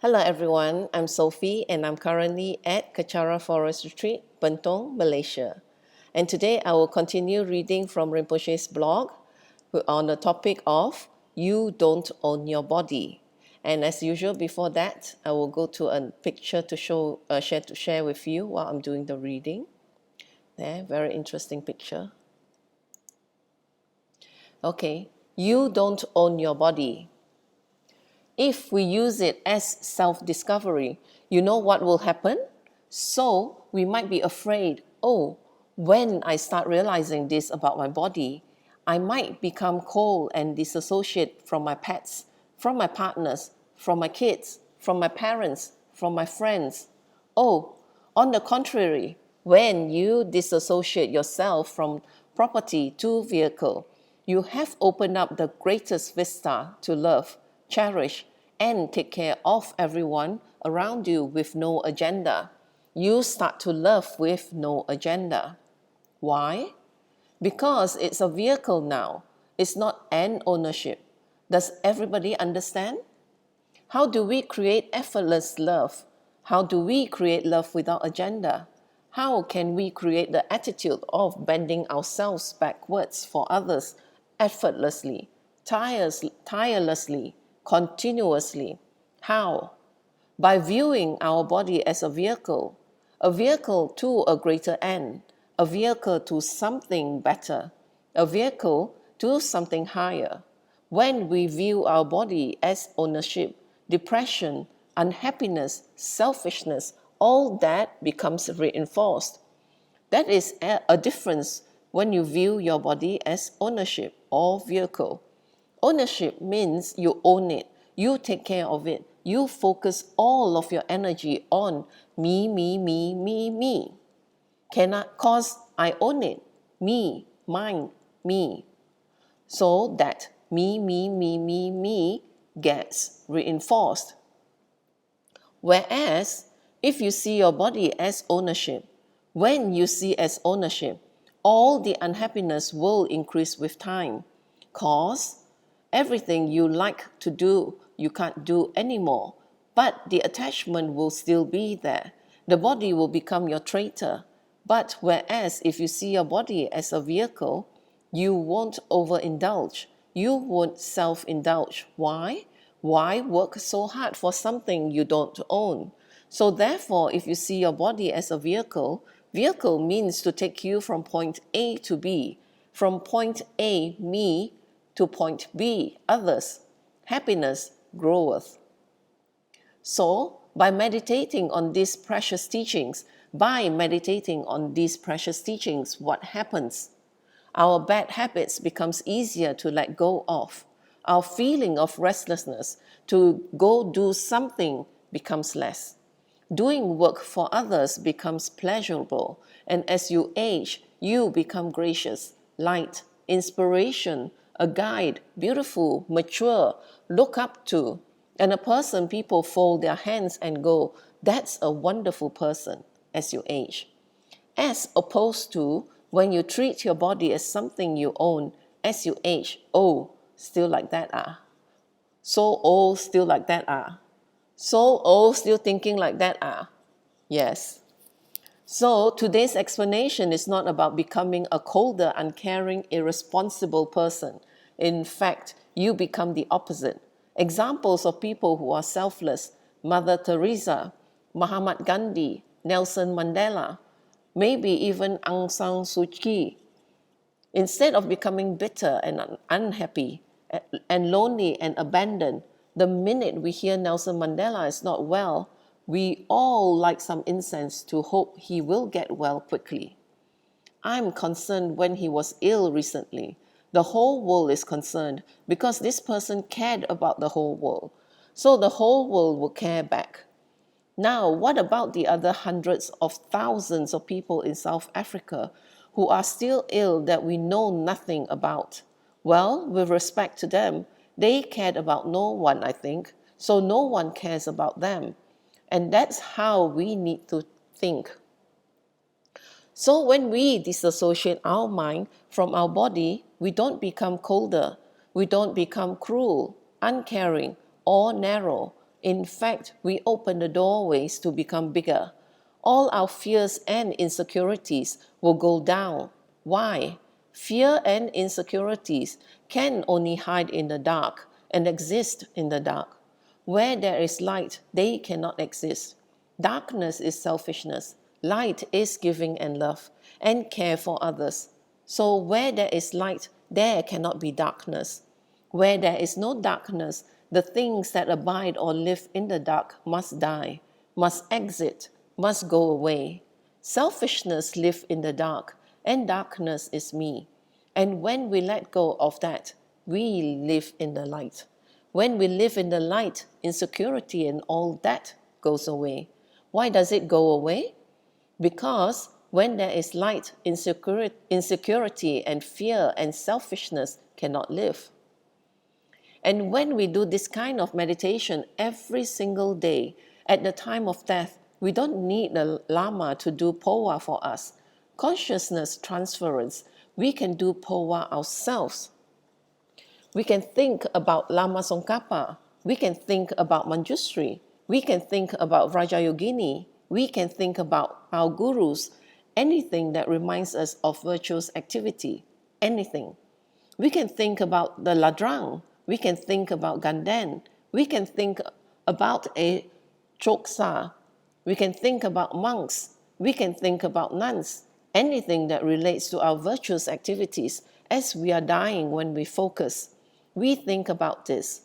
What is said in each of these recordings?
Hello everyone, I'm Sophie and I'm currently at Kechara Forest Retreat, Bentong, Malaysia. And today I will continue reading from Rinpoche's blog on the topic of You Don't Own Your Body. And as usual, before that, I will go to a picture to share with you while I'm doing the reading. There, very interesting picture. Okay, you don't own your body. If we use it as self-discovery, you know what will happen? So we might be afraid, oh, when I start realizing this about my body, I might become cold and disassociate from my pets, from my partners, from my kids, from my parents, from my friends. Oh, on the contrary, when you disassociate yourself from property to vehicle, you have opened up the greatest vista to love, cherish, and take care of everyone around you with no agenda. You start to love with no agenda. Why? Because it's a vehicle now. It's not an ownership. Does everybody understand? How do we create effortless love? How do we create love without agenda? How can we create the attitude of bending ourselves backwards for others effortlessly, tirelessly, continuously? How? By viewing our body as a vehicle to a greater end, a vehicle to something better, a vehicle to something higher. When we view our body as ownership, depression, unhappiness, selfishness, all that becomes reinforced. That is a difference when you view your body as ownership or vehicle. Ownership means you own it, you take care of it, you focus all of your energy on me, me, me, me, me. Cannot cause I own it, me, mine, me. So that me, me, me, me, me gets reinforced. Whereas, if you see your body as ownership, when you see as ownership, all the unhappiness will increase with time. Cause everything you like to do, you can't do anymore. But the attachment will still be there. The body will become your traitor. But whereas if you see your body as a vehicle, you won't overindulge. You won't self-indulge. Why? Why work so hard for something you don't own? So therefore, if you see your body as a vehicle means to take you from point A to B, from point A, me, to point B, others. Happiness groweth. So, by meditating on these precious teachings, what happens? Our bad habits becomes easier to let go of. Our feeling of restlessness to go do something becomes less. Doing work for others becomes pleasurable, and as you age, you become gracious, light, inspiration, a guide, beautiful, mature, look up to, and a person people fold their hands and go, that's a wonderful person as you age. As opposed to when you treat your body as something you own as you age, oh, still like that ah. So old, still like that ah. So old, still thinking like that ah. Yes. So today's explanation is not about becoming a colder, uncaring, irresponsible person. In fact, you become the opposite. Examples of people who are selfless: Mother Teresa, Mahatma Gandhi, Nelson Mandela, maybe even Aung San Suu Kyi. Instead of becoming bitter and unhappy and lonely and abandoned, the minute we hear Nelson Mandela is not well, we all light some incense to hope he will get well quickly. I'm concerned when he was ill recently. The whole world is concerned because this person cared about the whole world. So the whole world will care back. Now, what about the other hundreds of thousands of people in South Africa who are still ill that we know nothing about? Well, with respect to them, they cared about no one, I think, so no one cares about them. And that's how we need to think. So when we disassociate our mind from our body, we don't become colder, we don't become cruel, uncaring, or narrow. In fact, we open the doorways to become bigger. All our fears and insecurities will go down. Why? Fear and insecurities can only hide in the dark and exist in the dark. Where there is light, they cannot exist. Darkness is selfishness. Light is giving and love and care for others. So where there is light, there cannot be darkness. Where there is no darkness, the things that abide or live in the dark must die, must exit, must go away. Selfishness lives in the dark, and darkness is me. And when we let go of that, we live in the light. When we live in the light, insecurity and all that goes away. Why does it go away? Because when there is light, insecurity and fear and selfishness cannot live. And when we do this kind of meditation every single day, at the time of death, we don't need the Lama to do Powa for us. Consciousness transference, we can do Powa ourselves. We can think about Lama Tsongkhapa. We can think about Manjushri. We can think about Vrajayogini. We can think about our gurus. Anything that reminds us of virtuous activity. Anything. We can think about the Ladrang. We can think about Ganden. We can think about a Choksa. We can think about monks. We can think about nuns. Anything that relates to our virtuous activities as we are dying when we focus. We think about this.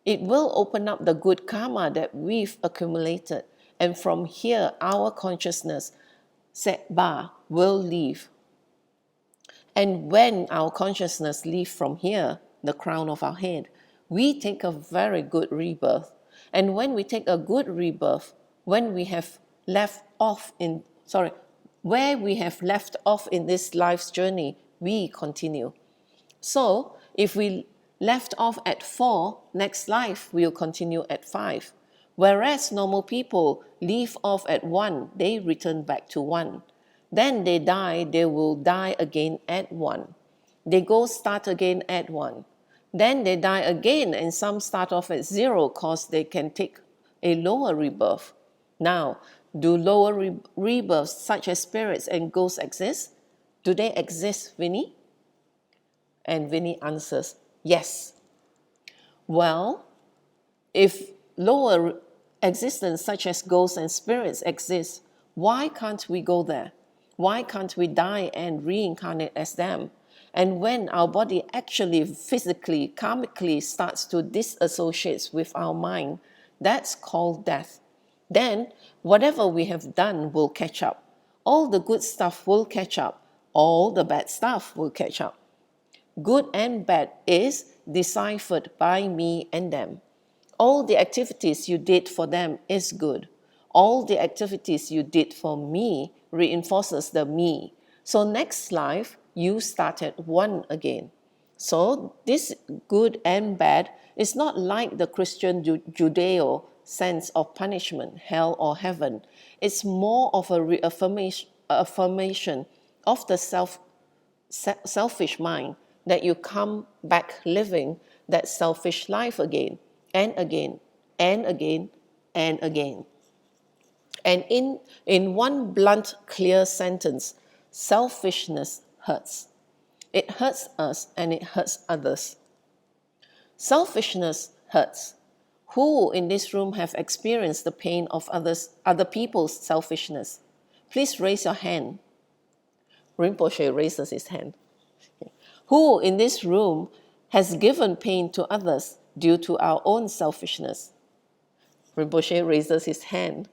It will open up the good karma that we've accumulated, and from here our consciousness, Setba, will leave. And when our consciousness leaves from here, the crown of our head, we take a very good rebirth. And when we take a good rebirth, when we have where we have left off in this life's journey, we continue. So, if we left off at 4, next life we'll continue at 5. Whereas normal people leave off at 1, they return back to 1. Then they die, they will die again at 1. They go start again at 1. Then they die again, and some start off at 0 because they can take a lower rebirth. Now, do lower rebirths such as spirits and ghosts exist? Do they exist, Vinny? And Vinny answers, yes. Well, if lower existence such as ghosts and spirits exist, why can't we go there? Why can't we die and reincarnate as them? And when our body actually physically, karmically starts to disassociate with our mind, that's called death. Then, whatever we have done will catch up. All the good stuff will catch up. All the bad stuff will catch up. Good and bad is deciphered by me and them. All the activities you did for them is good. All the activities you did for me reinforces the me. So next life, you start at 1 again. So this good and bad is not like the Christian Judeo sense of punishment, hell or heaven. It's more of a reaffirmation of the selfish mind, that you come back living that selfish life again and again and again and again. And in one blunt, clear sentence, selfishness hurts. It hurts us and it hurts others. Selfishness hurts. Who in this room have experienced the pain of other people's selfishness? Please raise your hand. Rinpoche raises his hand. Who in this room has given pain to others due to our own selfishness? Rinpoche raises his hand.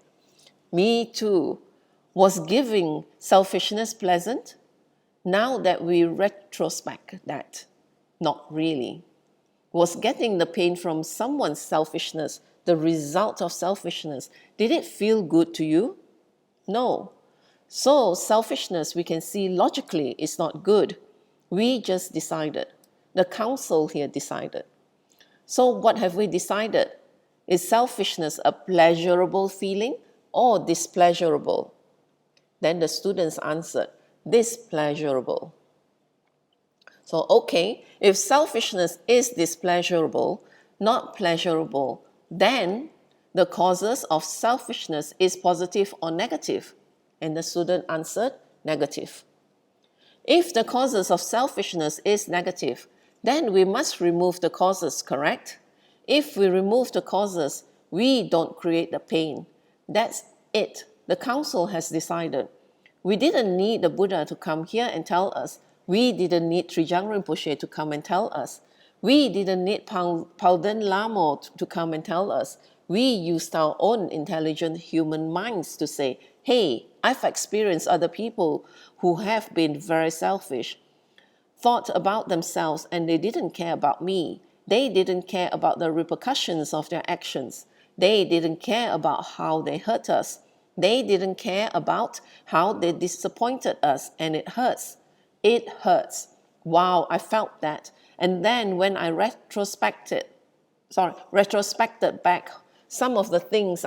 Me too. Was giving selfishness pleasant? Now that we retrospect that, not really. Was getting the pain from someone's selfishness the result of selfishness? Did it feel good to you? No. So selfishness, we can see logically, is not good. We just decided. The council here decided. So what have we decided? Is selfishness a pleasurable feeling or displeasurable? Then the students answered, displeasurable. So, okay, if selfishness is displeasurable, not pleasurable, then the causes of selfishness is positive or negative? And the student answered, negative. If the causes of selfishness is negative, then we must remove the causes, correct? If we remove the causes, we don't create the pain. That's it. The council has decided. We didn't need the Buddha to come here and tell us. We didn't need Trijang Rinpoche to come and tell us. We didn't need Palden Lamo to come and tell us. We used our own intelligent human minds to say, hey, I've experienced other people who have been very selfish, thought about themselves, and they didn't care about me. They didn't care about the repercussions of their actions. They didn't care about how they hurt us. They didn't care about how they disappointed us, and it hurts. It hurts. Wow, I felt that. And then when I retrospected back some of the things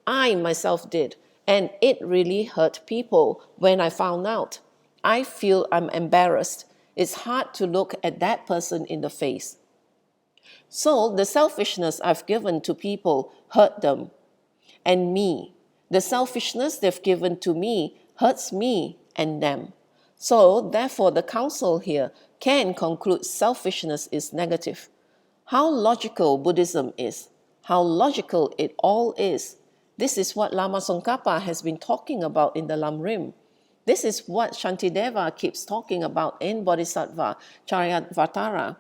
I myself did, and it really hurt people when I found out. I feel I'm embarrassed. It's hard to look at that person in the face. So the selfishness I've given to people hurt them and me. The selfishness they've given to me hurts me and them. So therefore the council here can conclude selfishness is negative. How logical Buddhism is. How logical it all is. This is what Lama Tsongkhapa has been talking about in the Lamrim. This is what Shantideva keeps talking about in Bodhisattva Charyavatara.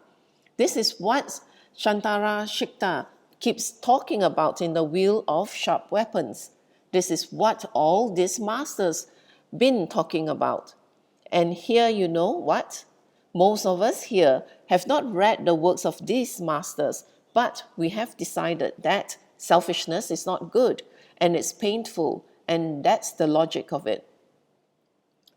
This is what Shantara Shikta keeps talking about in the Wheel of Sharp Weapons. This is what all these masters been talking about. And here you know what? Most of us here have not read the works of these masters, but we have decided that selfishness is not good and it's painful, and that's the logic of it.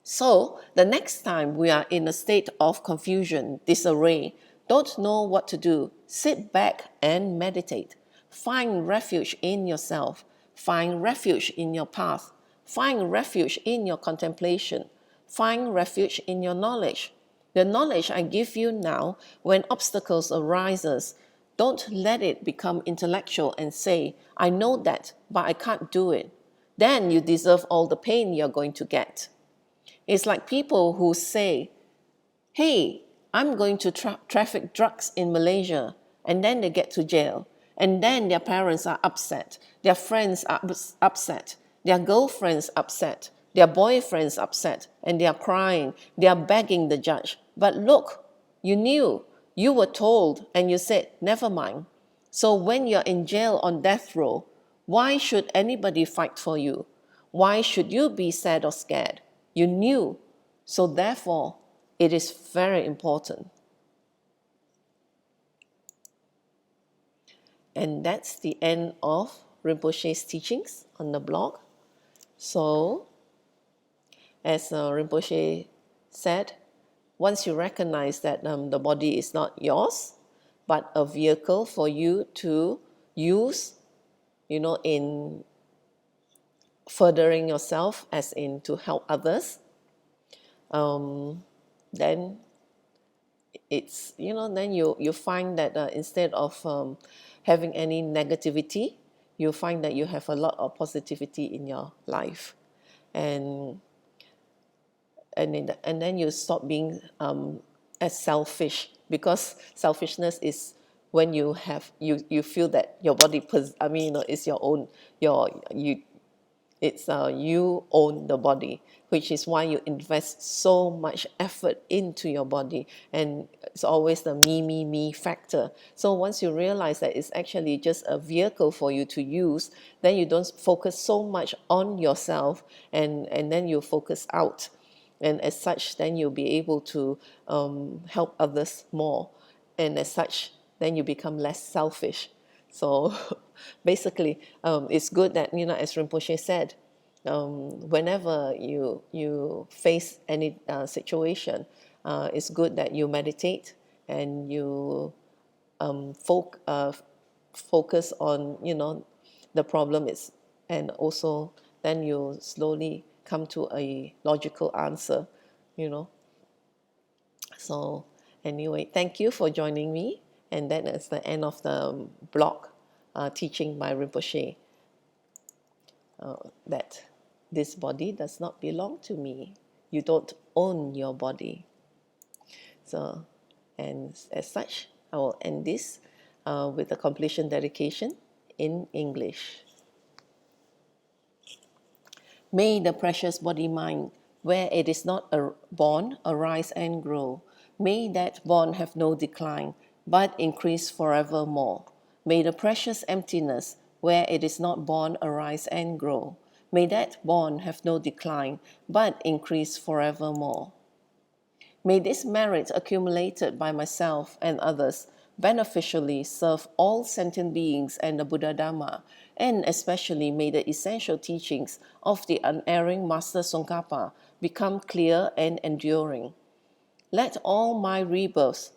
So the next time we are in a state of confusion, disarray, don't know what to do, sit back and meditate. Find refuge in yourself. Find refuge in your path. Find refuge in your contemplation. Find refuge in your knowledge. The knowledge I give you now, when obstacles arises, don't let it become intellectual and say, I know that, but I can't do it. Then you deserve all the pain you're going to get. It's like people who say, hey, I'm going to traffic drugs in Malaysia, and then they get to jail. And then their parents are upset, their friends are upset, their girlfriends upset, their boyfriends upset, and they are crying, they are begging the judge. But look, you knew, you were told, and you said, never mind. So when you're in jail on death row, why should anybody fight for you? Why should you be sad or scared? You knew. So therefore, it is very important. And that's the end of Rinpoche's teachings on the blog. So, as Rinpoche said, once you recognize that the body is not yours, but a vehicle for you to use, in furthering yourself, as in to help others, then it's, then you find that instead of having any negativity, you find that you have a lot of positivity in your life. And then you stop being as selfish, because selfishness is when you feel that your body is your own, you own the body, which is why you invest so much effort into your body, and it's always the me factor. So once you realize that it's actually just a vehicle for you to use, then you don't focus so much on yourself, and then you focus out. And as such, then you'll be able to help others more. And as such, then you become less selfish. So basically, it's good that, as Rinpoche said, whenever you face any situation, it's good that you meditate and you focus on, the problem is, and also then you slowly come to a logical answer. So anyway, thank you for joining me, and that is the end of the blog teaching by Rinpoche, that this body does not belong to me. You don't own your body. So, and as such, I will end this with a completion dedication in English. May the precious body mind, where it is not born, arise and grow. May that born have no decline, but increase forevermore. May the precious emptiness, where it is not born, arise and grow. May that born have no decline, but increase forevermore. May this merit accumulated by myself and others beneficially serve all sentient beings and the Buddha Dhamma, and especially may the essential teachings of the unerring Master Tsongkhapa become clear and enduring. In all my rebirths,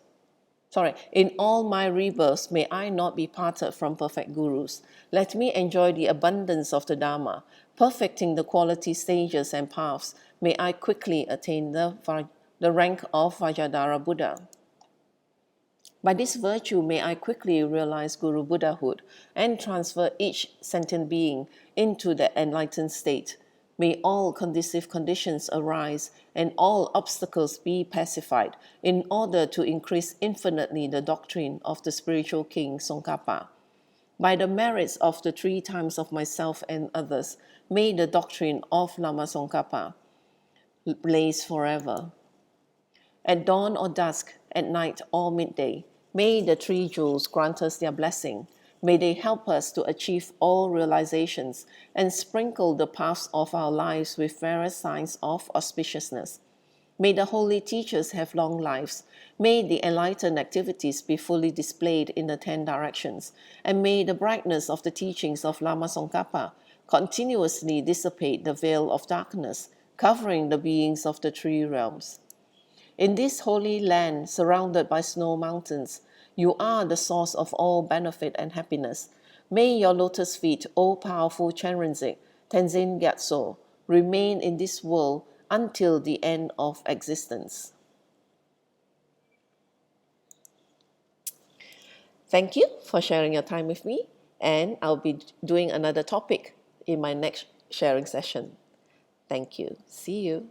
may I not be parted from perfect gurus. Let me enjoy the abundance of the Dhamma, perfecting the quality stages and paths. May I quickly attain the rank of Vajradhara Buddha. By this virtue, may I quickly realize Guru Buddhahood and transfer each sentient being into the enlightened state. May all conducive conditions arise and all obstacles be pacified in order to increase infinitely the doctrine of the spiritual king Tsongkhapa. By the merits of the 3 times of myself and others, may the doctrine of Lama Tsongkhapa blaze forever. At dawn or dusk, at night or midday, may the 3 jewels grant us their blessing. May they help us to achieve all realizations and sprinkle the paths of our lives with various signs of auspiciousness. May the holy teachers have long lives. May the enlightened activities be fully displayed in the 10 directions. And may the brightness of the teachings of Lama Tsongkhapa continuously dissipate the veil of darkness, covering the beings of the 3 realms. In this holy land, surrounded by snow mountains, you are the source of all benefit and happiness. May your lotus feet, O powerful Chenrezig, Tenzin Gyatso, remain in this world until the end of existence. Thank you for sharing your time with me, and I'll be doing another topic in my next sharing session. Thank you. See you.